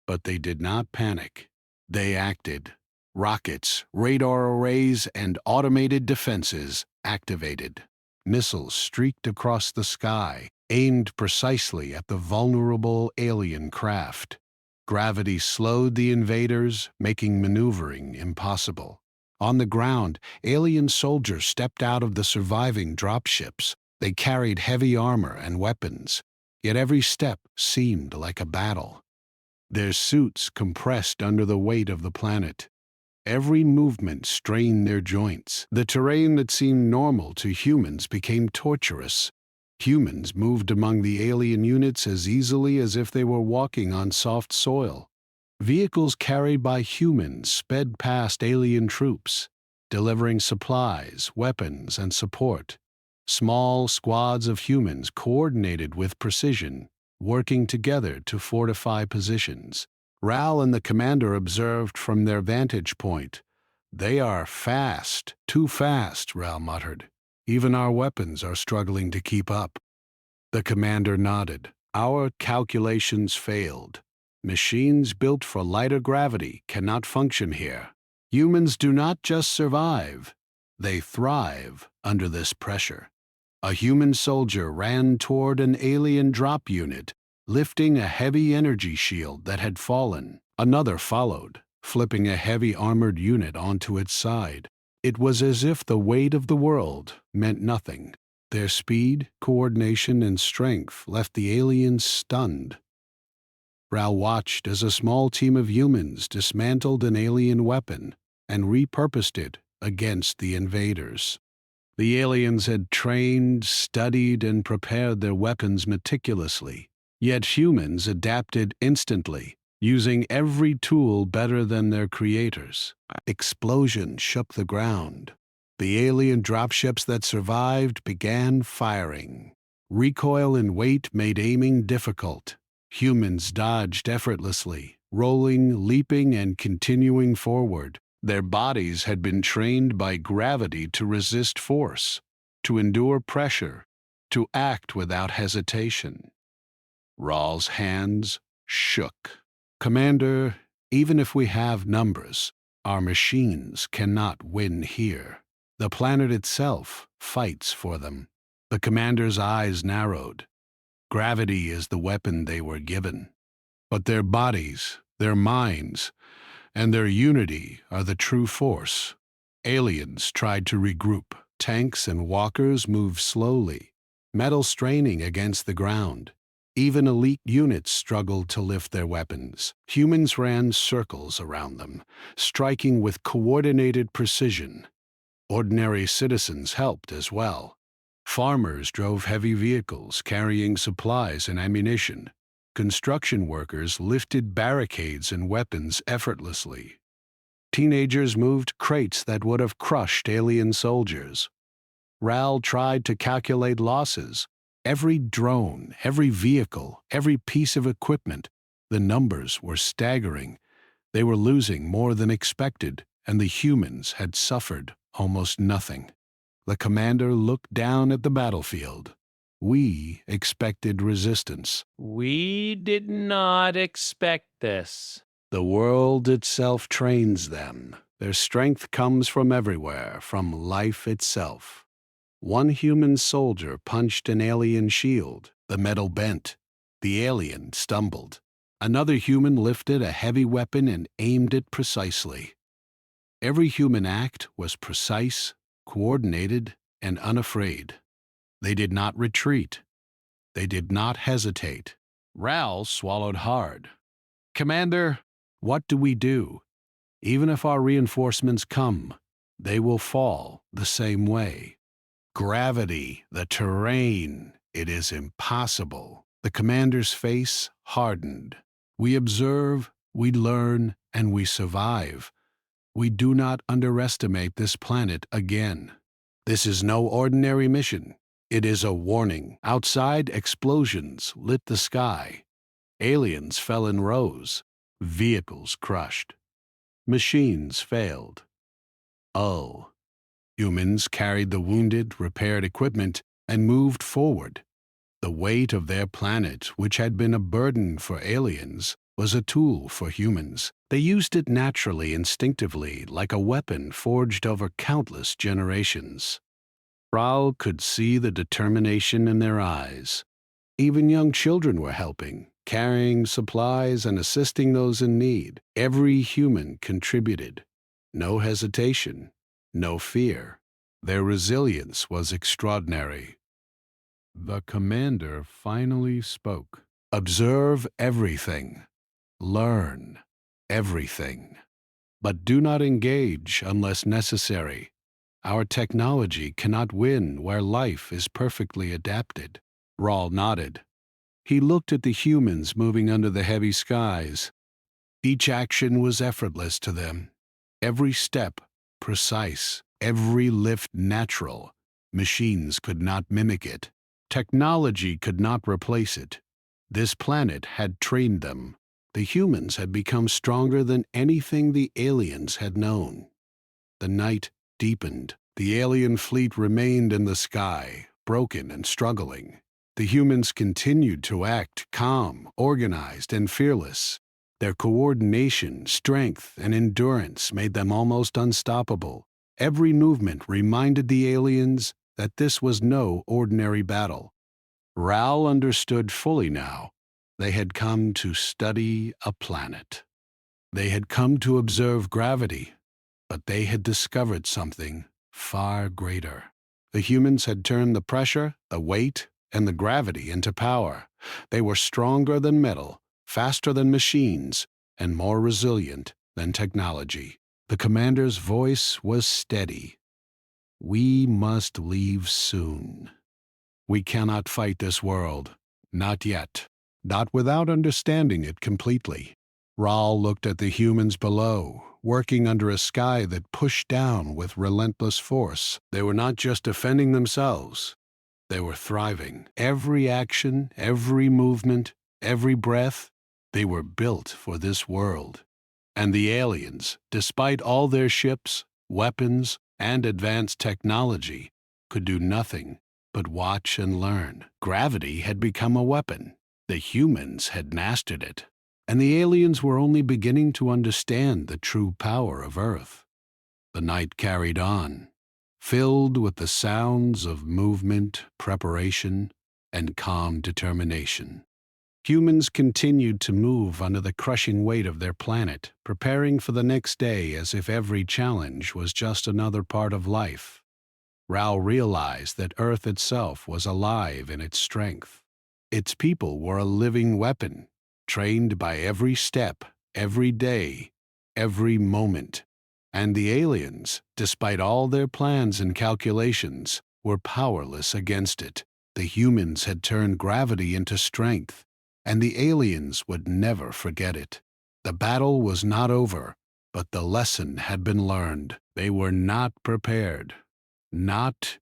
But they did not panic. They acted. Rockets, radar arrays, and automated defenses activated. Missiles streaked across the sky, aimed precisely at the vulnerable alien craft. Gravity slowed the invaders, making maneuvering impossible. On the ground, alien soldiers stepped out of the surviving dropships. They carried heavy armor and weapons, yet every step seemed like a battle. Their suits compressed under the weight of the planet. Every movement strained their joints. The terrain that seemed normal to humans became torturous. Humans moved among the alien units as easily as if they were walking on soft soil. Vehicles carried by humans sped past alien troops, delivering supplies, weapons, and support. Small squads of humans coordinated with precision, working together to fortify positions. Ral and the commander observed from their vantage point. "They are fast, too fast," Ral muttered. "Even our weapons are struggling to keep up." The commander nodded. "Our calculations failed. Machines built for lighter gravity cannot function here. Humans do not just survive, they thrive under this pressure." A human soldier ran toward an alien drop unit, lifting a heavy energy shield that had fallen. Another followed, flipping a heavy armored unit onto its side. It was as if the weight of the world meant nothing. Their speed, coordination, and strength left the aliens stunned. Ral watched as a small team of humans dismantled an alien weapon and repurposed it against the invaders. The aliens had trained, studied, and prepared their weapons meticulously. Yet humans adapted instantly, using every tool better than their creators. Explosions shook the ground. The alien dropships that survived began firing. Recoil and weight made aiming difficult. Humans dodged effortlessly, rolling, leaping, and continuing forward. Their bodies had been trained by gravity to resist force, to endure pressure, to act without hesitation. Ral's hands shook. "Commander, even if we have numbers, our machines cannot win here. The planet itself fights for them." The commander's eyes narrowed. Gravity is the weapon they were given. But their bodies, their minds, and their unity are the true force. Aliens tried to regroup. Tanks and walkers moved slowly, metal straining against the ground. Even elite units struggled to lift their weapons. Humans ran circles around them, striking with coordinated precision. Ordinary citizens helped as well. Farmers drove heavy vehicles carrying supplies and ammunition. Construction workers lifted barricades and weapons effortlessly. Teenagers moved crates that would have crushed alien soldiers. Ral tried to calculate losses. Every drone, every vehicle, every piece of equipment, the numbers were staggering. They were losing more than expected, and the humans had suffered almost nothing. The commander looked down at the battlefield. We expected resistance. We did not expect this. The world itself trains them. Their strength comes from everywhere, from life itself. One human soldier punched an alien shield. The metal bent. The alien stumbled. Another human lifted a heavy weapon and aimed it precisely. Every human act was precise, coordinated, and unafraid. They did not retreat. They did not hesitate. Ral swallowed hard. "Commander, what do we do? Even if our reinforcements come, they will fall the same way. Gravity, the terrain, it is impossible." The commander's face hardened. "We observe, we learn, and we survive. We do not underestimate this planet again. This is no ordinary mission. It is a warning." Outside, explosions lit the sky. Aliens fell in rows. Vehicles crushed. Machines failed. Oh. Humans carried the wounded, repaired equipment, and moved forward. The weight of their planet, which had been a burden for aliens, was a tool for humans. They used it naturally, instinctively, like a weapon forged over countless generations. Raoul could see the determination in their eyes. Even young children were helping, carrying supplies and assisting those in need. Every human contributed. No hesitation, no fear. Their resilience was extraordinary. The commander finally spoke. "Observe everything. Learn everything. But do not engage unless necessary. Our technology cannot win where life is perfectly adapted." Raoul nodded. He looked at the humans moving under the heavy skies. Each action was effortless to them. Every step precise, every lift natural. Machines could not mimic it. Technology could not replace it. This planet had trained them. The humans had become stronger than anything the aliens had known. The night deepened. The alien fleet remained in the sky, broken and struggling. The humans continued to act calm, organized, and fearless. Their coordination, strength, and endurance made them almost unstoppable. Every movement reminded the aliens that this was no ordinary battle. Raoul understood fully now. They had come to study a planet. They had come to observe gravity, but they had discovered something far greater. The humans had turned the pressure, the weight, and the gravity into power. They were stronger than metal, faster than machines, and more resilient than technology. The commander's voice was steady. "We must leave soon. We cannot fight this world. Not yet. Not without understanding it completely." Raoul looked at the humans below, working under a sky that pushed down with relentless force. They were not just defending themselves. They were thriving. Every action, every movement, every breath, they were built for this world. And the aliens, despite all their ships, weapons, and advanced technology, could do nothing but watch and learn. Gravity had become a weapon. The humans had mastered it. And the aliens were only beginning to understand the true power of Earth. The night carried on, filled with the sounds of movement, preparation, and calm determination. Humans continued to move under the crushing weight of their planet, preparing for the next day as if every challenge was just another part of life. Raoul realized that Earth itself was alive in its strength. Its people were a living weapon, trained by every step, every day, every moment. And the aliens, despite all their plans and calculations, were powerless against it. The humans had turned gravity into strength, and the aliens would never forget it. The battle was not over, but the lesson had been learned. They were not prepared. Not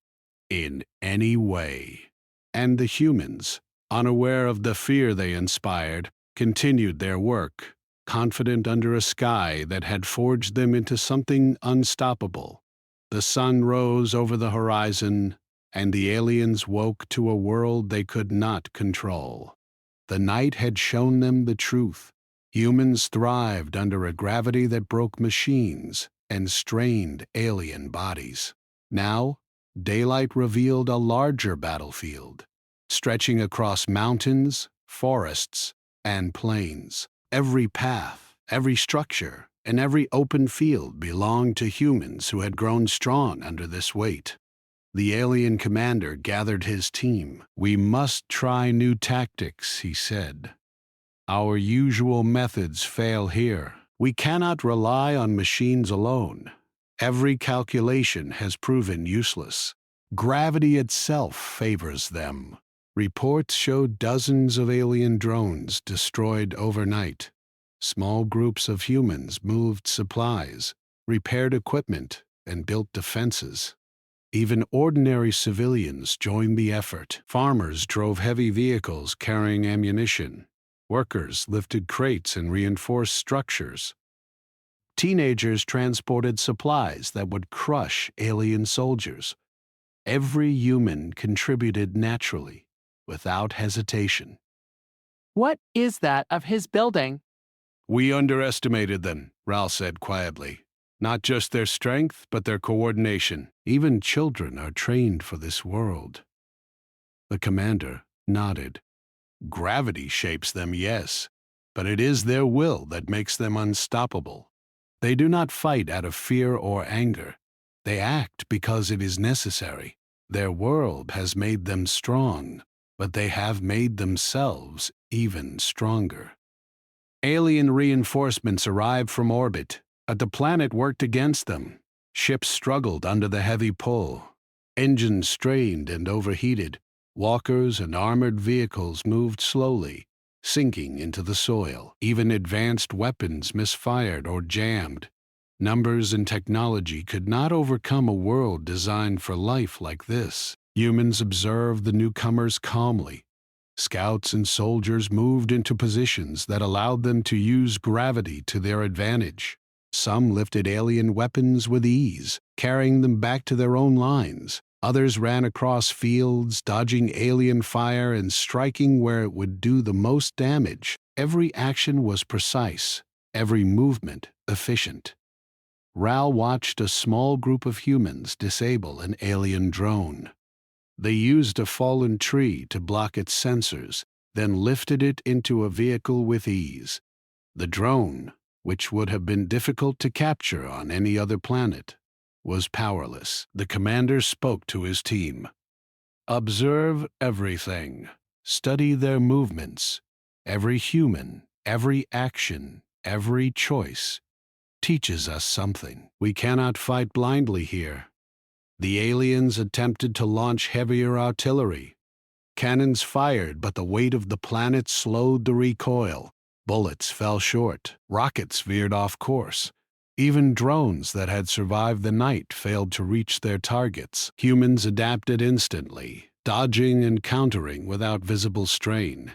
in any way. And the humans, unaware of the fear they inspired, continued their work, confident under a sky that had forged them into something unstoppable. The sun rose over the horizon, and the aliens woke to a world they could not control. The night had shown them the truth. Humans thrived under a gravity that broke machines and strained alien bodies. Now, daylight revealed a larger battlefield, stretching across mountains, forests, and plains. Every path, every structure, and every open field belonged to humans who had grown strong under this weight. The alien commander gathered his team. "We must try new tactics," he said. "Our usual methods fail here. We cannot rely on machines alone. Every calculation has proven useless. Gravity itself favors them." Reports showed dozens of alien drones destroyed overnight. Small groups of humans moved supplies, repaired equipment, and built defenses. Even ordinary civilians joined the effort. Farmers drove heavy vehicles carrying ammunition. Workers lifted crates and reinforced structures. Teenagers transported supplies that would crush alien soldiers. Every human contributed naturally, without hesitation. What is that of his building? "We underestimated them," Ral said quietly. "Not just their strength, but their coordination. Even children are trained for this world." The commander nodded. "Gravity shapes them, yes, but it is their will that makes them unstoppable. They do not fight out of fear or anger. They act because it is necessary. Their world has made them strong, but they have made themselves even stronger." Alien reinforcements arrived from orbit, but the planet worked against them. Ships struggled under the heavy pull. Engines strained and overheated. Walkers and armored vehicles moved slowly, sinking into the soil. Even advanced weapons misfired or jammed. Numbers and technology could not overcome a world designed for life like this. Humans observed the newcomers calmly. Scouts and soldiers moved into positions that allowed them to use gravity to their advantage. Some lifted alien weapons with ease, carrying them back to their own lines. Others ran across fields, dodging alien fire and striking where it would do the most damage. Every action was precise, every movement efficient. Ral watched a small group of humans disable an alien drone. They used a fallen tree to block its sensors, then lifted it into a vehicle with ease. The drone, which would have been difficult to capture on any other planet, was powerless. The commander spoke to his team. "Observe everything. Study their movements. Every human, every action, every choice teaches us something. We cannot fight blindly here." The aliens attempted to launch heavier artillery. Cannons fired, but the weight of the planet slowed the recoil. Bullets fell short. Rockets veered off course. Even drones that had survived the night failed to reach their targets. Humans adapted instantly, dodging and countering without visible strain.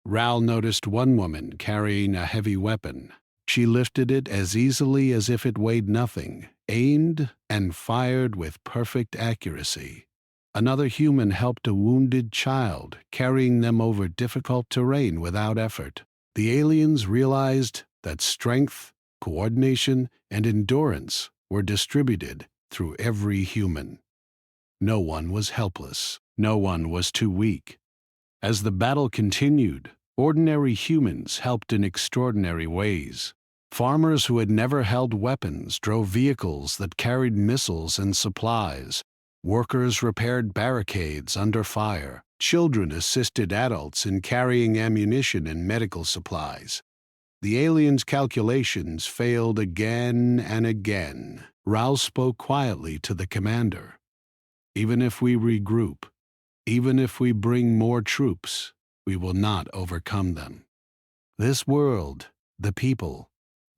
Ral noticed one woman carrying a heavy weapon. She lifted it as easily as if it weighed nothing, aimed, and fired with perfect accuracy. Another human helped a wounded child, carrying them over difficult terrain without effort. The aliens realized that strength, coordination, and endurance were distributed through every human. No one was helpless. No one was too weak. As the battle continued, ordinary humans helped in extraordinary ways. Farmers who had never held weapons drove vehicles that carried missiles and supplies. Workers repaired barricades under fire. Children assisted adults in carrying ammunition and medical supplies. The aliens' calculations failed again and again. Raoul spoke quietly to the commander. Even if we regroup, even if we bring more troops, we will not overcome them. This world, the people,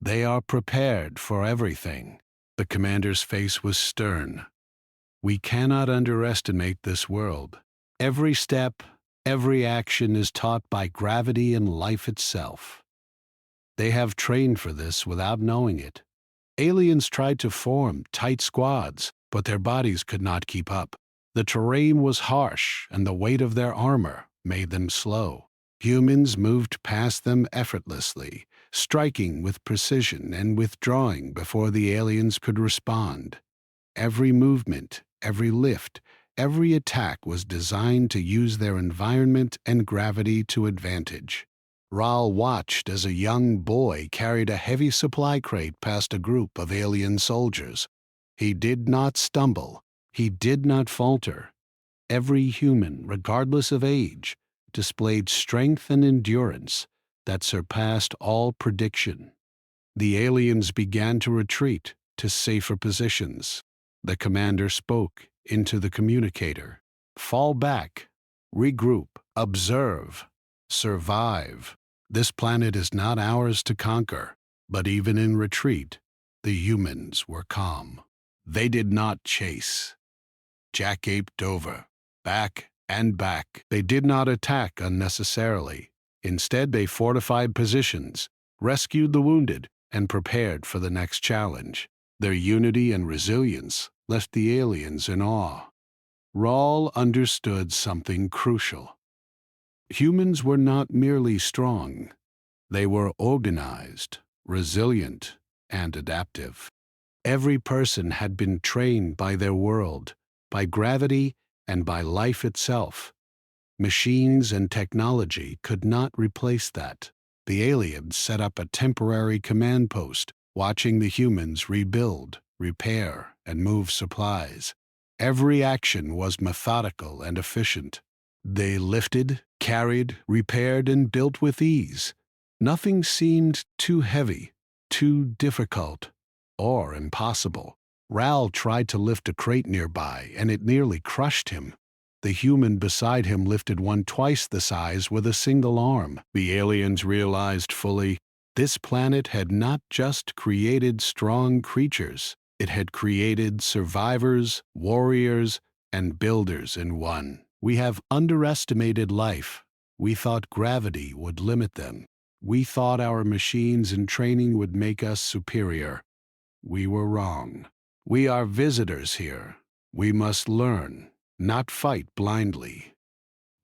they are prepared for everything. The commander's face was stern. We cannot underestimate this world. Every step, every action is taught by gravity and life itself. They have trained for this without knowing it. Aliens tried to form tight squads, but their bodies could not keep up. The terrain was harsh, and the weight of their armor made them slow. Humans moved past them effortlessly, striking with precision and withdrawing before the aliens could respond. Every movement, every lift, every attack was designed to use their environment and gravity to advantage. Raoul watched as a young boy carried a heavy supply crate past a group of alien soldiers. He did not stumble. He did not falter. Every human, regardless of age, displayed strength and endurance that surpassed all prediction. The aliens began to retreat to safer positions. The commander spoke into the communicator. Fall back, regroup, observe, survive. This planet is not ours to conquer, but even in retreat, the humans were calm. They did not chase. Jack aped over, back and back. They did not attack unnecessarily. Instead, they fortified positions, rescued the wounded, and prepared for the next challenge. Their unity and resilience left the aliens in awe. Raoul understood something crucial. Humans were not merely strong. They were organized, resilient, and adaptive. Every person had been trained by their world, by gravity, and by life itself. Machines and technology could not replace that. The aliens set up a temporary command post, watching the humans rebuild, repair, and move supplies. Every action was methodical and efficient. They lifted, carried, repaired, and built with ease. Nothing seemed too heavy, too difficult, or impossible. Raoul tried to lift a crate nearby, and it nearly crushed him. The human beside him lifted one twice the size with a single arm. The aliens realized fully, this planet had not just created strong creatures, it had created survivors, warriors, and builders in one. We have underestimated life. We thought gravity would limit them. We thought our machines and training would make us superior. We were wrong. We are visitors here. We must learn, not fight blindly.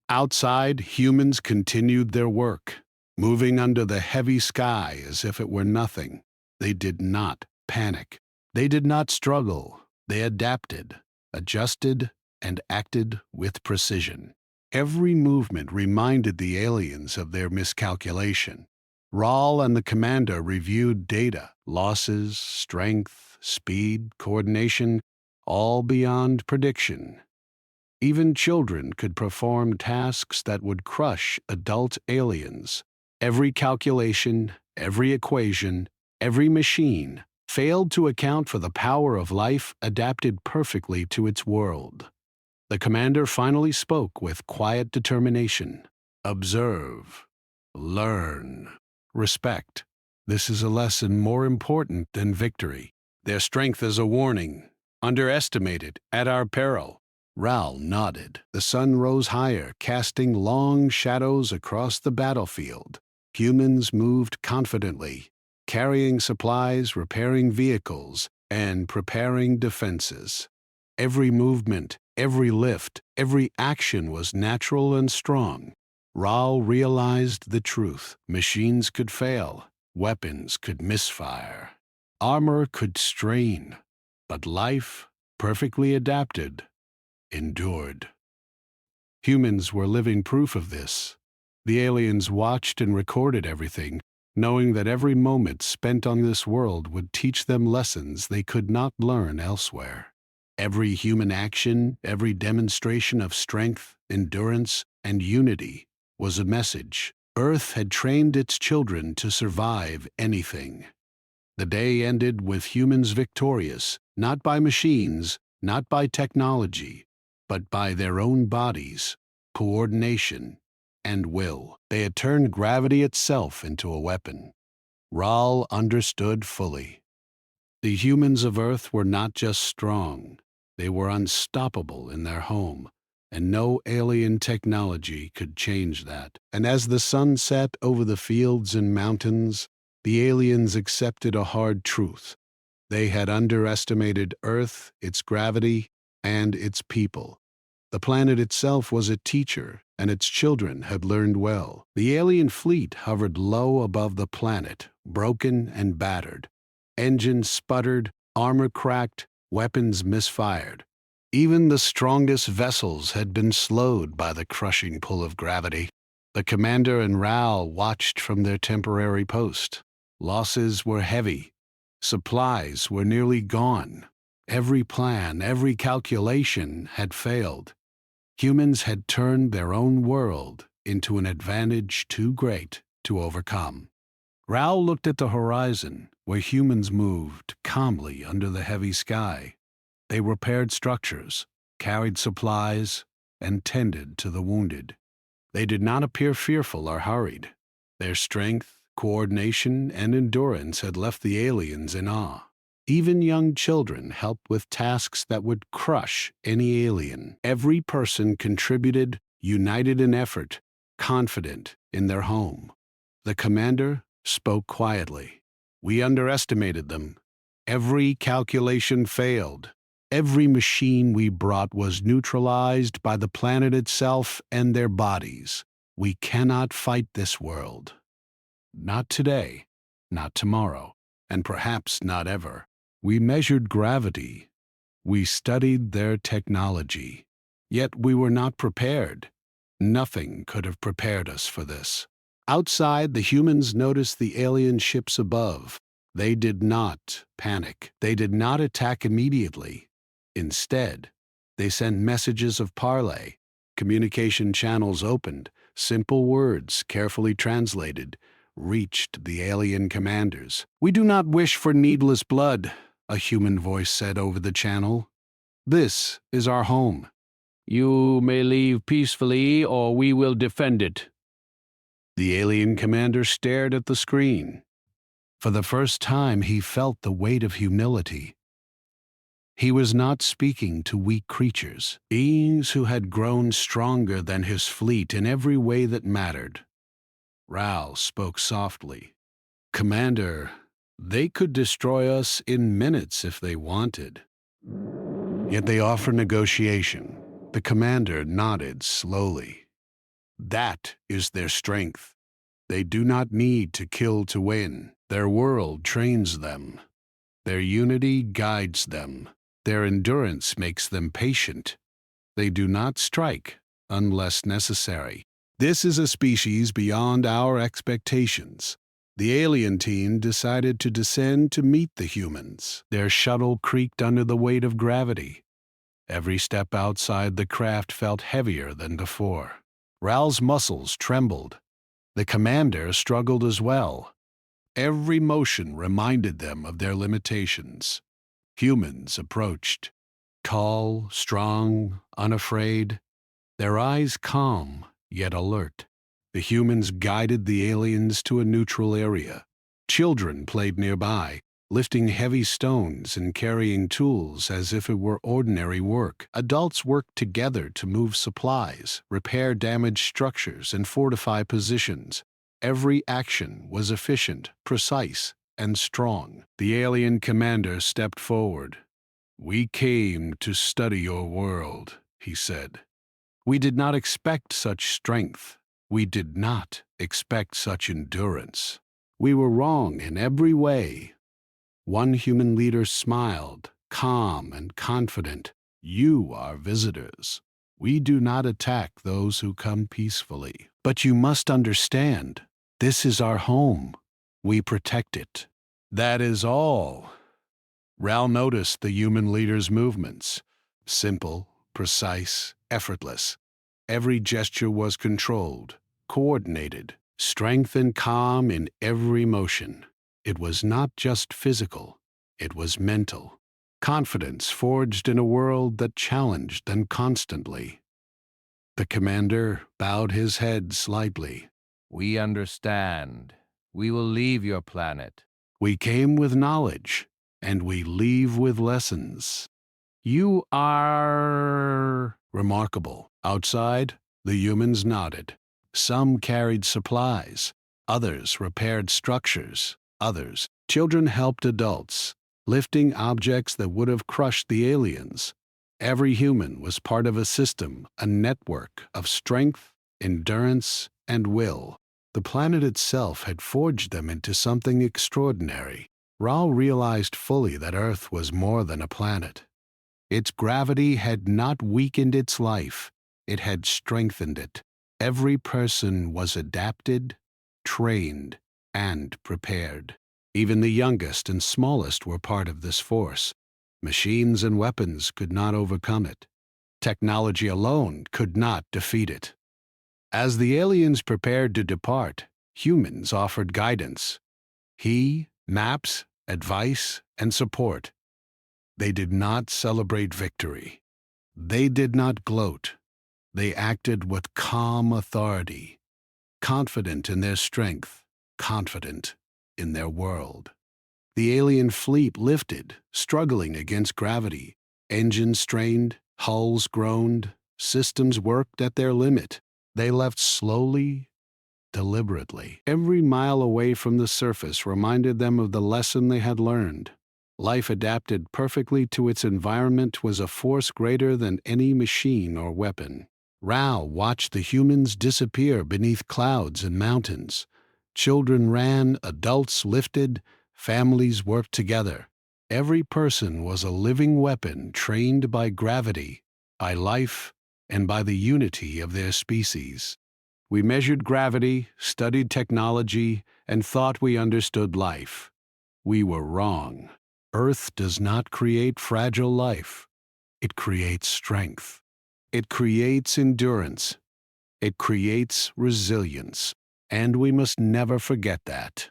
Outside, humans continued their work, moving under the heavy sky as if it were nothing. They did not panic. They did not struggle. They adapted, adjusted, and acted with precision. Every movement reminded the aliens of their miscalculation. Raoul and the commander reviewed data, losses, strength, speed, coordination, all beyond prediction. Even children could perform tasks that would crush adult aliens. Every calculation, every equation, every machine failed to account for the power of life adapted perfectly to its world. The commander finally spoke with quiet determination. Observe, learn, respect. This is a lesson more important than victory. Their strength is a warning. Underestimate it at our peril. Raoul nodded. The sun rose higher, casting long shadows across the battlefield. Humans moved confidently, carrying supplies, repairing vehicles, and preparing defenses. Every movement, every lift, every action was natural and strong. Raoul realized the truth. Machines could fail. Weapons could misfire. Armor could strain. But life, perfectly adapted, endured. Humans were living proof of this. The aliens watched and recorded everything, knowing that every moment spent on this world would teach them lessons they could not learn elsewhere. Every human action, every demonstration of strength, endurance, and unity was a message. Earth had trained its children to survive anything. The day ended with humans victorious, not by machines, not by technology, but by their own bodies, coordination, and will. They had turned gravity itself into a weapon. Rahl understood fully. The humans of Earth were not just strong, they were unstoppable in their home, and no alien technology could change that. And as the sun set over the fields and mountains, the aliens accepted a hard truth. They had underestimated Earth, its gravity, and its people. The planet itself was a teacher, and its children had learned well. The alien fleet hovered low above the planet, broken and battered. Engines sputtered, armor cracked, weapons misfired. Even the strongest vessels had been slowed by the crushing pull of gravity. The commander and Rahl watched from their temporary post. Losses were heavy. Supplies were nearly gone. Every plan, every calculation had failed. Humans had turned their own world into an advantage too great to overcome. Rahl looked at the horizon, where humans moved calmly under the heavy sky. They repaired structures, carried supplies, and tended to the wounded. They did not appear fearful or hurried. Their strength, coordination, and endurance had left the aliens in awe. Even young children helped with tasks that would crush any alien. Every person contributed, united in effort, confident in their home. The commander spoke quietly. We underestimated them. Every calculation failed. Every machine we brought was neutralized by the planet itself and their bodies. We cannot fight this world. Not today, not tomorrow, and perhaps not ever. We measured gravity. We studied their technology. Yet we were not prepared. Nothing could have prepared us for this. Outside, the humans noticed the alien ships above. They did not panic. They did not attack immediately. Instead, they sent messages of parley. Communication channels opened. Simple words, carefully translated, reached the alien commanders. We do not wish for needless blood, a human voice said over the channel. This is our home. You may leave peacefully, or we will defend it. The alien commander stared at the screen. For the first time, he felt the weight of humility. He was not speaking to weak creatures, beings who had grown stronger than his fleet in every way that mattered. Rahl spoke softly. Commander, they could destroy us in minutes if they wanted. Yet they offer negotiation. The commander nodded slowly. That is their strength. They do not need to kill to win. Their world trains them. Their unity guides them. Their endurance makes them patient. They do not strike unless necessary. This is a species beyond our expectations. The alien team decided to descend to meet the humans. Their shuttle creaked under the weight of gravity. Every step outside the craft felt heavier than before. Rahl's muscles trembled. The commander struggled as well. Every motion reminded them of their limitations. Humans approached, tall, strong, unafraid, their eyes calm yet alert. The humans guided the aliens to a neutral area. Children played nearby, lifting heavy stones and carrying tools as if it were ordinary work. Adults worked together to move supplies, repair damaged structures, and fortify positions. Every action was efficient, precise, and strong. The alien commander stepped forward. We came to study your world, he said. We did not expect such strength. We did not expect such endurance. We were wrong in every way. One human leader smiled, calm and confident. You are visitors. We do not attack those who come peacefully. But you must understand, this is our home. We protect it. That is all. Rahl noticed the human leader's movements. Simple, precise, effortless. Every gesture was controlled, coordinated, strength and calm in every motion. It was not just physical, it was mental. Confidence forged in a world that challenged them constantly. The commander bowed his head slightly. We understand. We will leave your planet. We came with knowledge, and we leave with lessons. You are remarkable. Outside, the humans nodded. Some carried supplies, others repaired structures, others, children helped adults, lifting objects that would have crushed the aliens. Every human was part of a system, a network of strength, endurance, and will. The planet itself had forged them into something extraordinary. Raoul realized fully that Earth was more than a planet. Its gravity had not weakened its life, it had strengthened it. Every person was adapted, trained, and prepared. Even the youngest and smallest were part of this force. Machines and weapons could not overcome it. Technology alone could not defeat it. As the aliens prepared to depart, humans offered guidance. Maps, advice, and support. They did not celebrate victory. They did not gloat. They acted with calm authority, confident in their strength, confident in their world. The alien fleet lifted, struggling against gravity. Engines strained, hulls groaned, systems worked at their limit. They left slowly, deliberately. Every mile away from the surface reminded them of the lesson they had learned. Life adapted perfectly to its environment was a force greater than any machine or weapon. Raoul watched the humans disappear beneath clouds and mountains. Children ran, adults lifted, families worked together. Every person was a living weapon trained by gravity, by life, and by the unity of their species. We measured gravity, studied technology, and thought we understood life. We were wrong. Earth does not create fragile life. It creates strength. It creates endurance. It creates resilience. And we must never forget that.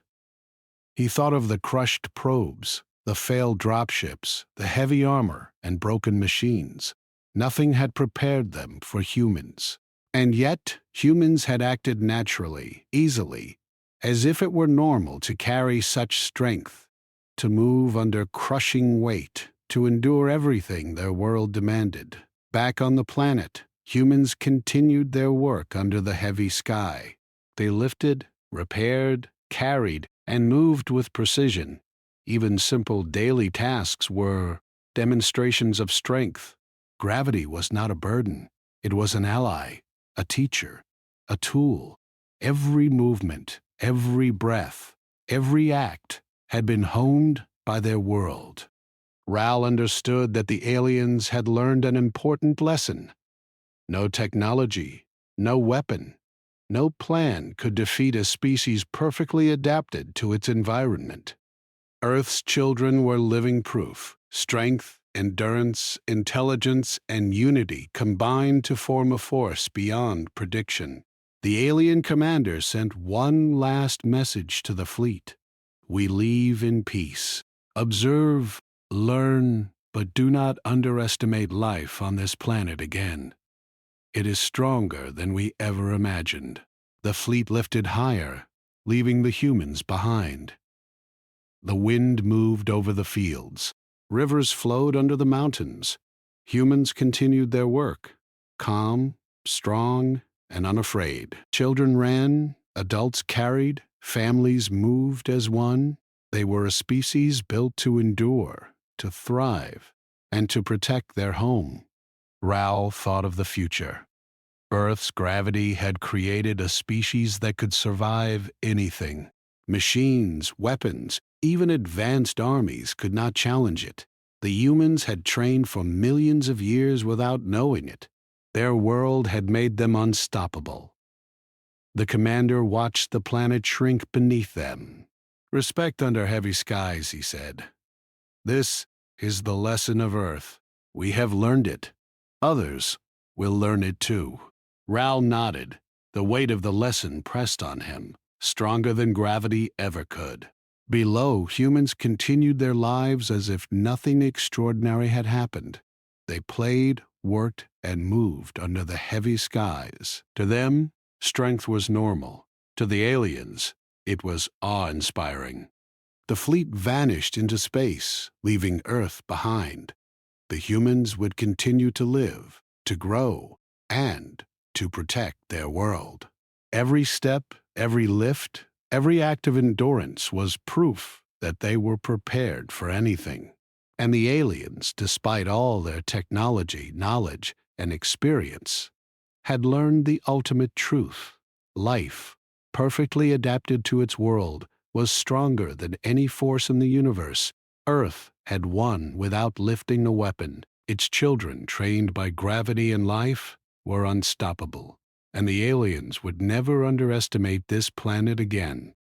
He thought of the crushed probes, the failed dropships, the heavy armor, and broken machines. Nothing had prepared them for humans. And yet, humans had acted naturally, easily, as if it were normal to carry such strength, to move under crushing weight, to endure everything their world demanded. Back on the planet, humans continued their work under the heavy sky. They lifted, repaired, carried, and moved with precision. Even simple daily tasks were demonstrations of strength. Gravity was not a burden. It was an ally, a teacher, a tool. Every movement, every breath, every act had been honed by their world. Raoul understood that the aliens had learned an important lesson. No technology, no weapon, no plan could defeat a species perfectly adapted to its environment. Earth's children were living proof. Strength, endurance, intelligence, and unity combined to form a force beyond prediction. The alien commander sent one last message to the fleet. We leave in peace. Observe, learn, but do not underestimate life on this planet again. It is stronger than we ever imagined. The fleet lifted higher, leaving the humans behind. The wind moved over the fields. Rivers flowed under the mountains. Humans continued their work, calm, strong, and unafraid. Children ran, adults carried, families moved as one. They were a species built to endure, to thrive, and to protect their home. Raoul thought of the future. Earth's gravity had created a species that could survive anything. Machines, weapons, even advanced armies could not challenge it. The humans had trained for millions of years without knowing it. Their world had made them unstoppable. The commander watched the planet shrink beneath them. Respect under heavy skies, he said. This is the lesson of Earth. We have learned it. Others will learn it too. Raoul nodded. The weight of the lesson pressed on him, stronger than gravity ever could. Below, humans continued their lives as if nothing extraordinary had happened. They played, worked, and moved under the heavy skies. To them, strength was normal. To the aliens, it was awe-inspiring. The fleet vanished into space, leaving Earth behind. The humans would continue to live, to grow, and to protect their world. Every step, every lift, every act of endurance was proof that they were prepared for anything. And the aliens, despite all their technology, knowledge, and experience, had learned the ultimate truth. Life, perfectly adapted to its world, was stronger than any force in the universe. Earth had won without lifting a weapon. Its children, trained by gravity and life, were unstoppable. And the aliens would never underestimate this planet again.